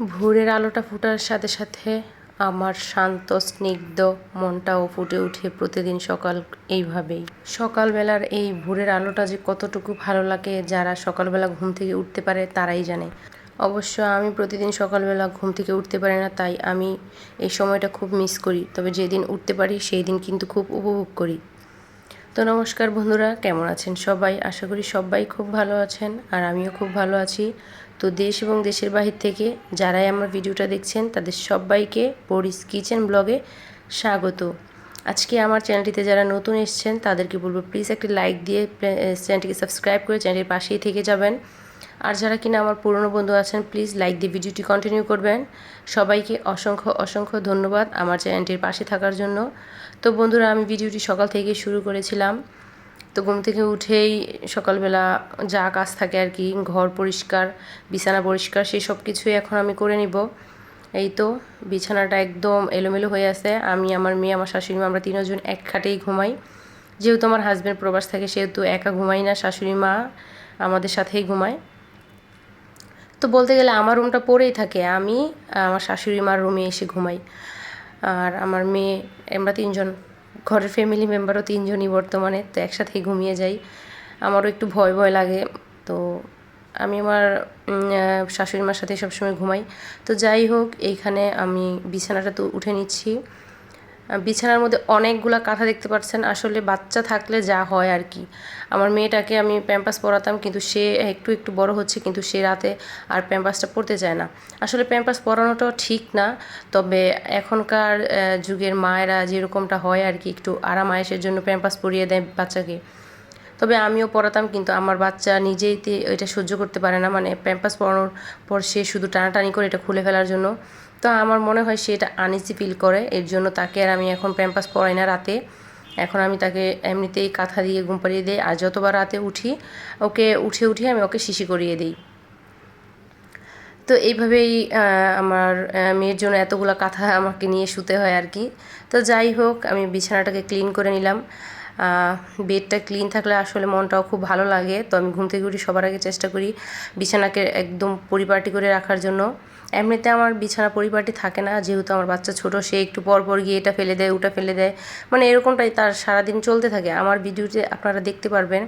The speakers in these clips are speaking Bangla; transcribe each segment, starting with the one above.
ভোরের আলোটা ফোটার সাথে সাথে আমার শান্ত স্নিগ্ধ মনটাও ফুটে ওঠে প্রতিদিন সকাল এইভাবেই। সকালবেলার এই ভোরের আলোটা যে কতটুকু ভালো লাগে যারা সকালবেলা ঘুম থেকে উঠতে পারে তারাই জানে। অবশ্য আমি প্রতিদিন সকালবেলা ঘুম থেকে উঠতে পারি না, তাই আমি এই সময়টা খুব মিস করি। তবে যেদিন উঠতে পারি সেই দিন কিন্তু খুব উপভোগ করি। তো নমস্কার বন্ধুরা, কেমন আছেন সবাই? আশা করি সবাই খুব ভালো আছেন আর আমিও খুব ভালো আছি। তো দেশ এবং দেশের বাহির থেকে যারাই আমার ভিডিওটা দেখছেন তাদের সবাইকে পরিস কিচেন ব্লগে স্বাগত। আজকে আমার চ্যানেলটিতে যারা নতুন এসেছেন তাদেরকে বলবো প্লিজ একটি লাইক দিয়ে চ্যানেলটিকে সাবস্ক্রাইব করে চ্যানেলের পাশেই থেকে যাবেন। আর যারা কিনা আমার পুরনো বন্ধু আছেন প্লিজ লাইক দিয়ে ভিডিওটি কন্টিনিউ করবেন। সবাইকে অসংখ্য অসংখ্য ধন্যবাদ আমার চ্যানেলটির পাশে থাকার জন্য। তো বন্ধুরা, আমি ভিডিওটি সকাল থেকে শুরু করেছিলাম। তো ঘুম থেকে উঠেই সকালবেলা যা কাজ থাকে আর কি, ঘর পরিষ্কার, বিছানা পরিষ্কার, সেই সব কিছুই এখন আমি করে নিব। এই তো বিছানাটা একদম এলোমেলো হয়ে আছে। আমি, আমার মেয়ে, আমার শাশুড়ি মা, আমরা তিনজন এক খাটেই ঘুমাই। যেহেতু আমার হাজব্যান্ড প্রবাস থাকে সেহেতু একা ঘুমাই না, শাশুড়ি মা আমাদের সাথেই ঘুমায়। তো বলতে গেলে আমার রুমটা পড়েই থাকে, আমি আমার শাশুড়ি মার রুমে এসে ঘুমাই। আর আমার মেয়ে, আমরা তিনজন, ঘরের ফ্যামিলি মেম্বারও তিনজনই বর্তমানে, তো একসাথেই ঘুমিয়ে যাই। আমারও একটু ভয় ভয় লাগে, তো আমি আমার শাশুড়ি মার সাথে সবসময় ঘুমাই। তো যাই হোক, এইখানে আমি বিছানাটা তো উঠে নিচ্ছি। বিছানার মধ্যে অনেকগুলা কাঁথা দেখতে পাচ্ছেন। আসলে বাচ্চা থাকলে যা হয় আর কি। আমার মেয়েটাকে আমি প্যাম্পাস পরাতাম, কিন্তু সে একটু একটু বড় হচ্ছে, কিন্তু সে রাতে আর প্যাম্পাসটা পরতে চায় না। আসলে প্যাম্পাস পরানোটাও ঠিক না, তবে এখনকার যুগের মায়েরা যেরকমটা হয় আর কি, একটু আরাম আয়েসের জন্য প্যাম্পাস পরিয়ে দেয় বাচ্চাকে। তবে আমিও পরাতাম, কিন্তু আমার বাচ্চা নিজেই এটা সহ্য করতে পারে না, মানে প্যাম্পাস পরানোর পর সে শুধু টানাটানি করে এটা খুলে ফেলার জন্য। তো আমার মনে হয় সে এটা আনইজি ফিল করে, এর জন্য তাকে আর আমি এখন প্যাম্পাস পরাই না রাতে। এখন আমি তাকে এমনিতেই কাঁথা দিয়ে ঘুম পাড়িয়ে দিই, আর যতবার রাতে উঠি ওকে উঠে আমি ওকে শিশি করিয়ে দিই। তো এইভাবেই আমার মেয়ের জন্য এতগুলো কাঁথা আমাকে নিয়ে শুতে হয় আর কি। তো যাই হোক, আমি বিছানাটাকে ক্লিন করে নিলাম। বেডটা ক্লিন থাকলে আসলে মনটাও খুব ভালো লাগে। তো আমি ঘুম থেকে উঠে সবার আগে চেষ্টা করি বিছানাকে একদম পরিপাটি করে রাখার জন্য। এমনিতে আমার বিছানা পরিপাটি থাকে না, যেহেতু আমার বাচ্চা ছোট, সে একটু পর পর গিয়ে এটা ফেলে দেয়, ওটা ফেলে দেয়, মানে এরকমটাই তার সারাদিন চলতে থাকে। আমার ভিডিওতে আপনারা দেখতে পারবেন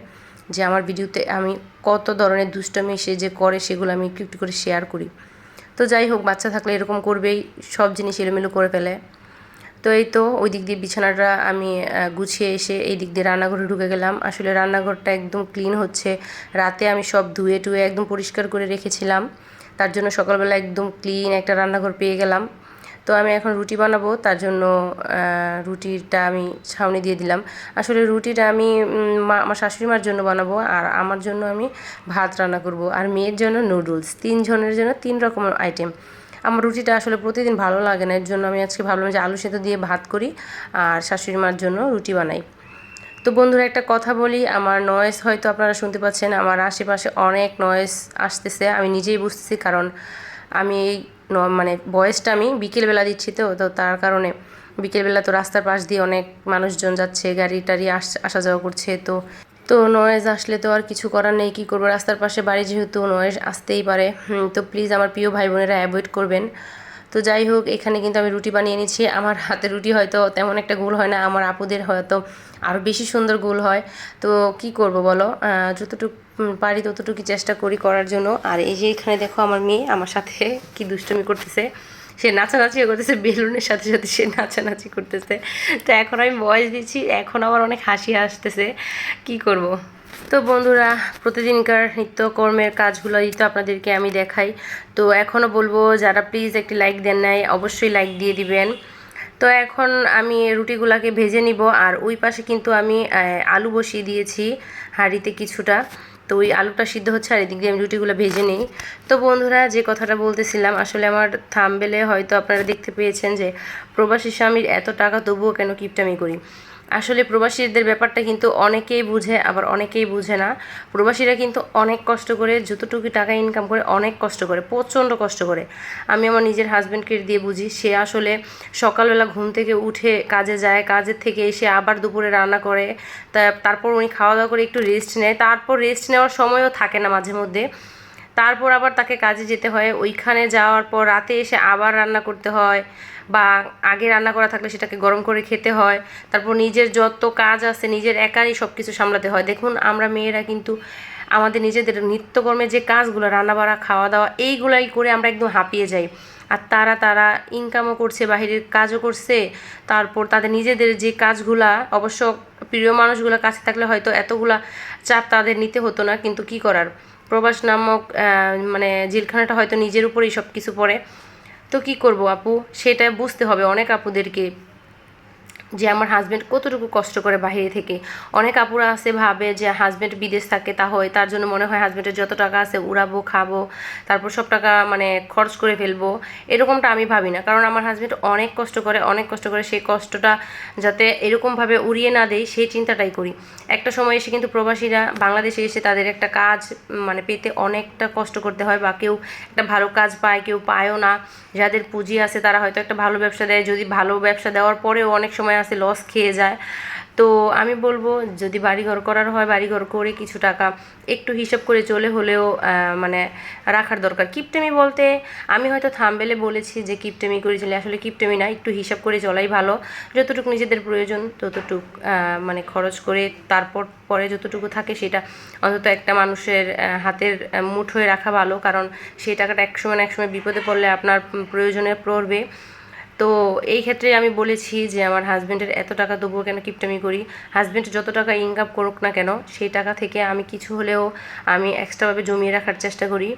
যে আমার ভিডিওতে আমি কত ধরনের দুষ্টামি সে যে করে সেগুলো আমি একটু একটু করে শেয়ার করি। তো যাই হোক, বাচ্চা থাকলে এরকম করবেই, সব জিনিস এলোমেলো করে ফেলে। তো এই তো ওই দিক দিয়ে বিছানাটা আমি গুছিয়ে এসে এই দিক দিয়ে রান্নাঘরে ঢুকে গেলাম। আসলে রান্নাঘরটা একদম ক্লিন হচ্ছে, রাতে আমি সব ধুয়ে টুয়ে একদম পরিষ্কার করে রেখেছিলাম, তার জন্য সকালবেলা একদম ক্লিন একটা রান্নাঘর পেয়ে গেলাম। তো আমি এখন রুটি বানাবো, তার জন্য রুটিটা আমি ছাউনি দিয়ে দিলাম। আসলে রুটিটা আমি আমার শাশুড়ি মার জন্য বানাবো, আর আমার জন্য আমি ভাত রান্না করব, আর মেয়ের জন্য নুডলস। তিনজনের জন্য তিন রকমের আইটেম। আমার রুটিটা আসলে প্রতিদিন ভালো লাগে না, এর জন্য আমি আজকে ভাবলাম যে আলু সেদ্ধ দিয়ে ভাত করি আর শাশুড়ি মার জন্য রুটি বানাই। তো বন্ধুরা, একটা কথা বলি, আমার নয়েজ হয়তো আপনারা শুনতে পাচ্ছেন, আমার আশেপাশে অনেক নয়েজ আসতেছে, আমি নিজেই বুঝতেছি, কারণ আমি এই মানে ভয়েসটা আমি বিকেলবেলা দিচ্ছি, তো তো তার কারণে বিকেলবেলা তো রাস্তার পাশ দিয়ে অনেক মানুষজন যাচ্ছে, গাড়ি টাড়ি আসা যাওয়া করছে, তো তো নয়েজ আসলে তো আর কিছু করার নেই, কী করবো, রাস্তার পাশে বাড়ি যেহেতু নয়েজ আসতেই পারে। তো প্লিজ আমার প্রিয় ভাই বোনেরা অ্যাভয়েড করবেন। তো যাই হোক, এখানে কিন্তু আমি রুটি বানিয়ে নিচ্ছি। আমার হাতে রুটি হয়তো তেমন একটা গোল হয় না, আমার আপুদের হয়তো আরও বেশি সুন্দর গোল হয়। তো কি করব বলো, যতটুকু পারি ততটুকু চেষ্টা করি করার জন্য। আর এই যে এখানে দেখো আমার মেয়ে আমার সাথে কি দুষ্টুমি করতেছে, সে নাচানাচিও করতেছে, বেলুনের সাথে সাথে সে নাচানাচি করতেছে। তো এখন আমি ভয়েস দিচ্ছি, এখন আমার অনেক হাসি আসতেছে, কি করব। তো বন্ধুরা, প্রতিদিনকার নিত্যকর্মের কাজগুলোই তো আপনাদেরকে আমি দেখাই। তো এখনও বলবো যারা প্লিজ একটি লাইক দেন নাই, অবশ্যই লাইক দিয়ে দিবেন। তো এখন আমি রুটিগুলোকে ভেজে নিব, আর ওই পাশে কিন্তু আমি আলু বসিয়ে দিয়েছি হাঁড়িতে কিছুটা। তো ওই আলুটা সিদ্ধ হচ্ছে আর এদিক দিয়ে আমি রুটিগুলো ভেজে নিই। তো বন্ধুরা, যে কথাটা বলতেছিলাম, আসলে আমার থাম্বনেলে হয়তো আপনারা দেখতে পেয়েছেন যে প্রবাসী স্বামীর এত টাকা তবুও কেন কিপটামি করি। আসলে প্রবাসীদের ব্যাপারটা কিন্তু অনেকেই বুঝে, আবার অনেকেই বুঝে না। প্রবাসীরা কিন্তু অনেক কষ্ট করে, যতটুকু টাকা ইনকাম করে অনেক কষ্ট করে, প্রচণ্ড কষ্ট করে। আমি আমার নিজের হাজব্যান্ডকে দিয়ে বুঝি, সে আসলে সকালবেলা ঘুম থেকে উঠে কাজে যায়, কাজের থেকে এসে আবার দুপুরে রান্না করে, তারপর উনি খাওয়া দাওয়া করে একটু রেস্ট নেয়, তারপর রেস্ট নেওয়ার সময়ও থাকে না মাঝে মধ্যে। তারপর আবার তাকে কাজে যেতে হয়, ওইখানে যাওয়ার পর রাতে এসে আবার রান্না করতে হয়, বা আগে রান্না করা থাকলে সেটাকে গরম করে খেতে হয়। তারপর নিজের যত কাজ আছে নিজের একারই সব কিছু সামলাতে হয়। দেখুন আমরা মেয়েরা কিন্তু আমাদের নিজেদের নিত্যকর্মে যে কাজগুলো, রান্না বাড়া, খাওয়া দাওয়া, এইগুলাই করে আমরা একদম হাঁপিয়ে যাই। আর তারা ইনকামও করছে, বাহিরের কাজও করছে, তারপর তাদের নিজেদের যে কাজগুলা, অবশ্য প্রিয় মানুষগুলো কাছে থাকলে হয়তো এতগুলা চাপ তাদের নিতে হতো না, কিন্তু কি করার, প্রবাস নামক মানে জেলখানাটা হয়তো নিজের উপরেই সব কিছু পড়ে। তো কি করব আপু, সেটা বুঝতে হবে অনেক আপুদেরকে, যে আমার হাজব্যান্ড কতটুকু কষ্ট করে বাহিরে থেকে। অনেক আপুরা আছে ভাবে যে হাজব্যান্ড বিদেশ থাকে, তা হয় তার জন্য মনে হয় হাজব্যান্ডের যত টাকা আছে উড়াবো, খাবো, তারপর সব টাকা মানে খরচ করে ফেলবো। এরকমটা আমি ভাবি না, কারণ আমার হাজব্যান্ড অনেক কষ্ট করে, অনেক কষ্ট করে, সেই কষ্টটা যাতে এরকমভাবে উড়িয়ে না দেয় সেই চিন্তাটাই করি। একটা সময় এসে কিন্তু প্রবাসীরা বাংলাদেশে এসে তাদের একটা কাজ মানে পেতে অনেকটা কষ্ট করতে হয়, বা কেউ একটা ভালো কাজ পায়, কেউ পায়ও না। যাদের পুঁজি আছে তারা হয়তো একটা ভালো ব্যবসা দেয়, যদি ভালো ব্যবসা দেওয়ার পরেও অনেক সময় আছে লস খেয়ে যায়। তো আমি বলবো যদি বাড়িঘর করার হয়, বাড়িঘর করে কিছু টাকা একটু হিসাব করে চলে হলেও মানে রাখার দরকার। কিপটেমি বলতে আমি হয়তো থাম্বনেলে বলেছি যে কিপটেমি করে চলে, আসলে কিপটেমি না, একটু হিসাব করে চলাই ভালো। যতটুকু নিজেদের প্রয়োজন ততটুক মানে খরচ করে, তারপর পরে যতটুকু থাকে সেটা অন্তত একটা মানুষের হাতের মুঠোয় রাখা ভালো, কারণ সেই টাকাটা একসময় না একসময় বিপদে পড়লে আপনার প্রয়োজনে পড়বে। তো এই ক্ষেত্রে আমি বলেছি যে আমার হাজব্যান্ডের এত টাকা তবুও কেন কিপটামি করি, হাজব্যান্ড যত টাকা ইনকাম করুক না কেন সেই টাকা থেকে আমি কিছু হলেও আমি এক্সট্রাভাবে জমিয়ে রাখার চেষ্টা করি।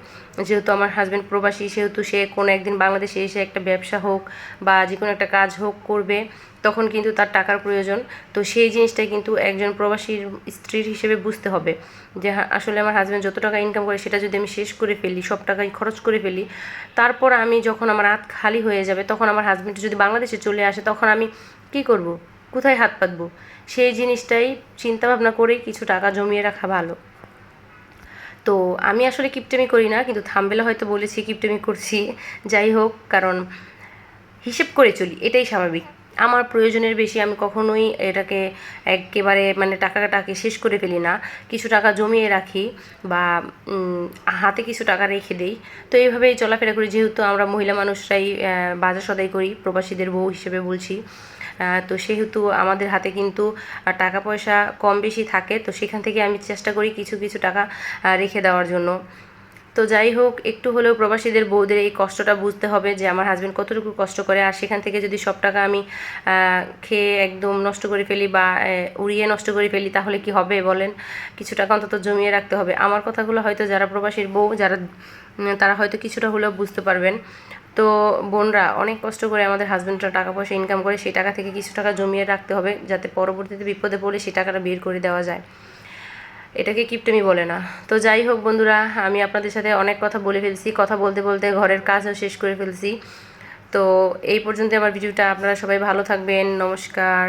যেহেতু আমার হাজব্যান্ড প্রবাসী, সেহেতু সে কোনো একদিন বাংলাদেশে এসে একটা ব্যবসা হোক বা যে কোনো একটা কাজ হোক করবে, তখন কিন্তু তার টাকার প্রয়োজন। তো সেই জিনিসটাই কিন্তু একজন প্রবাসীর স্ত্রীর হিসেবে বুঝতে হবে যে আসলে আমার হাজব্যান্ড যত টাকা ইনকাম করে সেটা যদি আমি শেষ করে ফেলি, সব টাকাই খরচ করে ফেলি, তারপর আমি যখন আমার হাত খালি হয়ে যাবে, তখন আমার হাজব্যান্ড যদি বাংলাদেশে চলে আসে, তখন আমি কি করব, কোথায় হাত পাতবো? সেই জিনিসটাই চিন্তা ভাবনা করেই কিছু টাকা জমিয়ে রাখা ভালো। তো আমি আসলে কিপটেমি করি না, কিন্তু থাম্বনেলে হয়তো বলেছি কিপটেমি করছি। যাই হোক, কারণ হিসেব করে চলি, এটাই স্বাভাবিক। আমার প্রয়োজনের বেশি আমি কখনোই এটাকে একেবারে মানে টাকাটাকে শেষ করে ফেলি না, কিছু টাকা জমিয়ে রাখি বা হাতে কিছু টাকা রেখে দেই। তো এইভাবেই চলাফেরা করি, যেহেতু আমরা মহিলা মানুষরাই বাজার সদাই করি, প্রবাসীদের বউ হিসেবে বলছি। তো সেহেতু আমাদের হাতে কিন্তু টাকা পয়সা কম বেশি থাকে, তো সেখান থেকে আমি চেষ্টা করি কিছু কিছু টাকা রেখে দেওয়ার জন্য। তো যাই হোক, একটু হলেও প্রবাসীদের বউদের এই কষ্টটা বুঝতে হবে যে আমার হাজব্যান্ড কতটুকু কষ্ট করে, আর সেখান থেকে যদি সব টাকা আমি খেয়ে একদম নষ্ট করে ফেলি বা উড়িয়ে নষ্ট করে ফেলি, তাহলে কি হবে বলেন? কিছু টাকা অন্তত জমিয়ে রাখতে হবে। আমার কথাগুলো হয়তো যারা প্রবাসীর বউ, যারা তারা হয়তো কিছুটা হলেও বুঝতে পারবেন। তো বোনরা, অনেক কষ্ট করে আমাদের হাজব্যান্ডরা টাকা পয়সা ইনকাম করে, সেই টাকা থেকে কিছু টাকা জমিয়ে রাখতে হবে, যাতে পরবর্তীতে বিপদে পড়লে সেই টাকাটা বের করে দেওয়া যায়। এটাকে কিপটেমি বলে না। তো যাই হোক বন্ধুরা, আমি আপনাদের সাথে অনেক কথা বলে ফেলছি, কথা বলতে বলতে ঘরের কাজও শেষ করে ফেলছি। তো এই পর্যন্ত আমার ভিডিওটা, আপনারা সবাই ভালো থাকবেন, নমস্কার।